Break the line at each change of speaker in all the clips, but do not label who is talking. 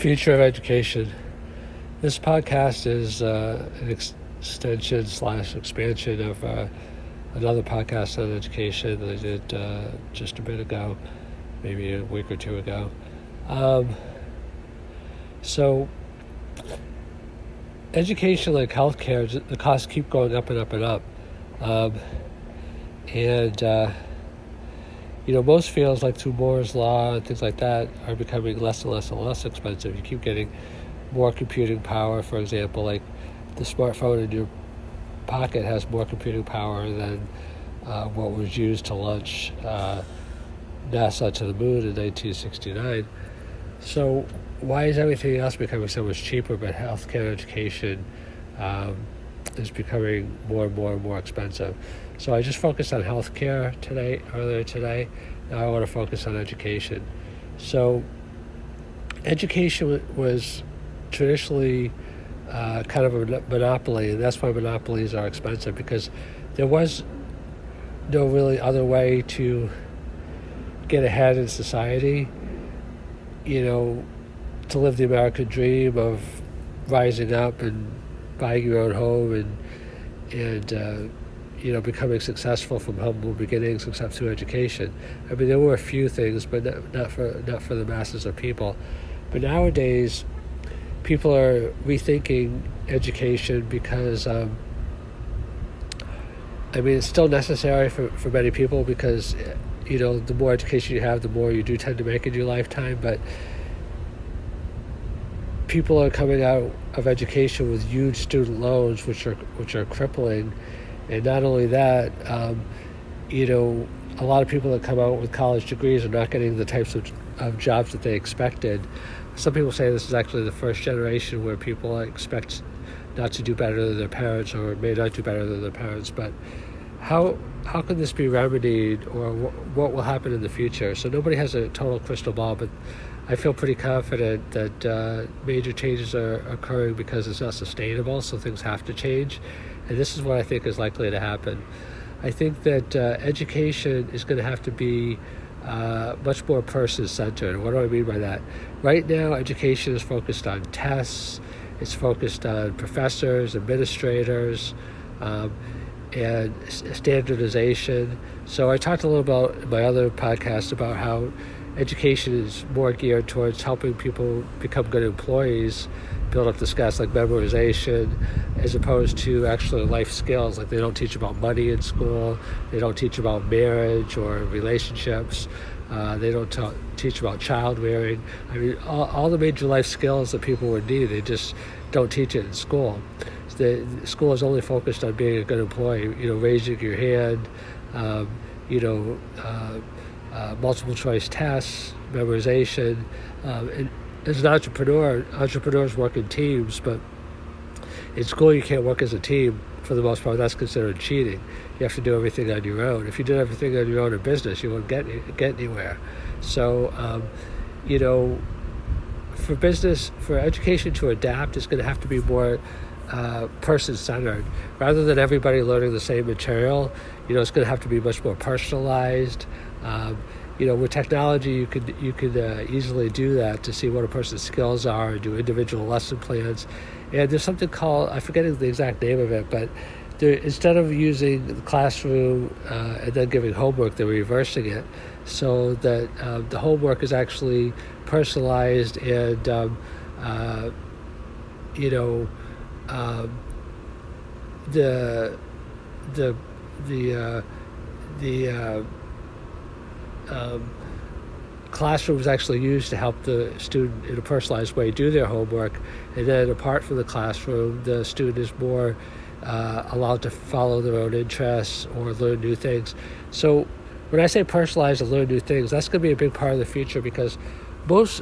Future of education. This podcast is an extension / expansion of another podcast on education that I did just a bit ago, maybe a week or two ago. So education, like healthcare, the costs keep going up and up and up. Most fields like through Moore's Law and things like that are becoming less and less and less expensive. You keep getting more computing power. For example, like the smartphone in your pocket has more computing power than what was used to launch NASA to the moon in 1969. So why is everything else becoming so much cheaper, but healthcare and education is becoming more and more and more expensive? So I just focused on healthcare earlier today. Now I want to focus on education. So education was traditionally kind of a monopoly, and that's why monopolies are expensive, because there was no really other way to get ahead in society, to live the American dream of rising up and buying your own home and becoming successful from humble beginnings, except through education. I mean, there were a few things, but not for the masses of people. But nowadays, people are rethinking education because, it's still necessary for many people because, the more education you have, the more you do tend to make in your lifetime. But people are coming out of education with huge student loans, which are crippling. And not only that, a lot of people that come out with college degrees are not getting the types of jobs that they expected. Some people say this is actually the first generation where people expect not to do better than their parents, or may not do better than their parents. But how can this be remedied, or what will happen in the future? So nobody has a total crystal ball, but I feel pretty confident that major changes are occurring because it's not sustainable, so things have to change. And this is what I think is likely to happen. I think that education is going to have to be much more person-centered. What do I mean by that? Right now, education is focused on tests. It's focused on professors, administrators, and standardization. So I talked a little about in my other podcast about how education is more geared towards helping people become good employees, build up the skills like memorization, as opposed to actually life skills. Like they don't teach about money in school, they don't teach about marriage or relationships, they don't teach about child rearing. I mean, all the major life skills that people would need, they just don't teach it in school. The school is only focused on being a good employee, raising your hand, multiple choice tests, memorization. And as an entrepreneur, entrepreneurs work in teams, but in school you can't work as a team for the most part. That's considered cheating. You have to do everything on your own. If you did everything on your own in business, you wouldn't get anywhere. So, for business, for education to adapt, it's going to have to be more person-centered. Rather than everybody learning the same material, it's going to have to be much more personalized. With technology, you could easily do that to see what a person's skills are and do individual lesson plans. And there's something called, I'm forgetting the exact name of it, but instead of using the classroom and then giving homework, they're reversing it so that the homework is actually personalized and classroom is actually used to help the student in a personalized way do their homework, and then apart from the classroom, the student is more allowed to follow their own interests or learn new things. So when I say personalized and learn new things, that's going to be a big part of the future, because most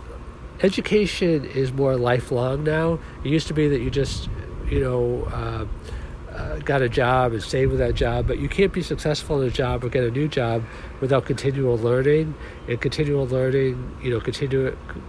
education is more lifelong now. It used to be that you just got a job and stayed with that job, but you can't be successful in a job or get a new job without continual learning. And continual learning,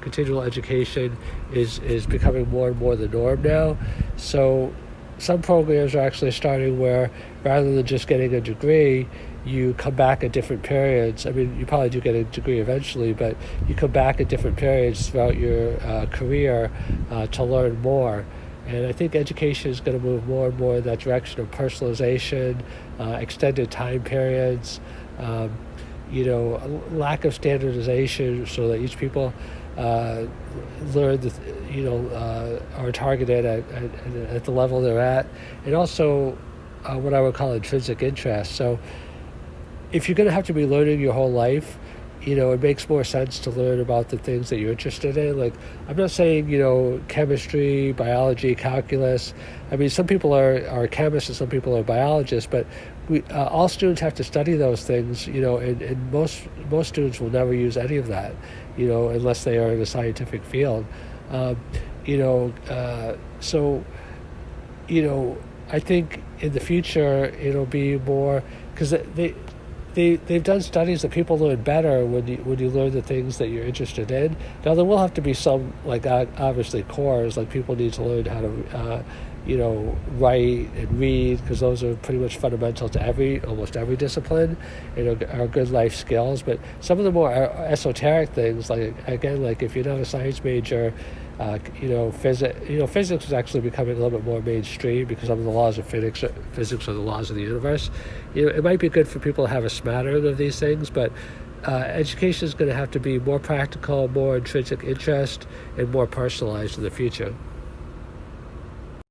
continual education is becoming more and more the norm now. So some programs are actually starting where rather than just getting a degree, you come back at different periods. I mean, you probably do get a degree eventually, but you come back at different periods throughout your career to learn more. And I think education is going to move more and more in that direction of personalization, extended time periods, lack of standardization, so that each people learn, are targeted at the level they're at, and also what I would call intrinsic interest. So if you're going to have to be learning your whole life, it makes more sense to learn about the things that you're interested in. Like, I'm not saying, chemistry, biology, calculus. I mean, some people are chemists and some people are biologists, but all students have to study those things, and most students will never use any of that, unless they are in a scientific field. So, I think in the future it'll be more, because they've done studies that people learn better when you learn the things that you're interested in. Now, there will have to be some, like, obviously cores, like people need to learn how to write and read, because those are pretty much fundamental to almost every discipline, are good life skills. But some of the more esoteric things, like if you're not a science major, physics is actually becoming a little bit more mainstream because of the laws of physics or the laws of the universe. It might be good for people to have a smattering of these things, but education is going to have to be more practical, more intrinsic interest, and more personalized in the future.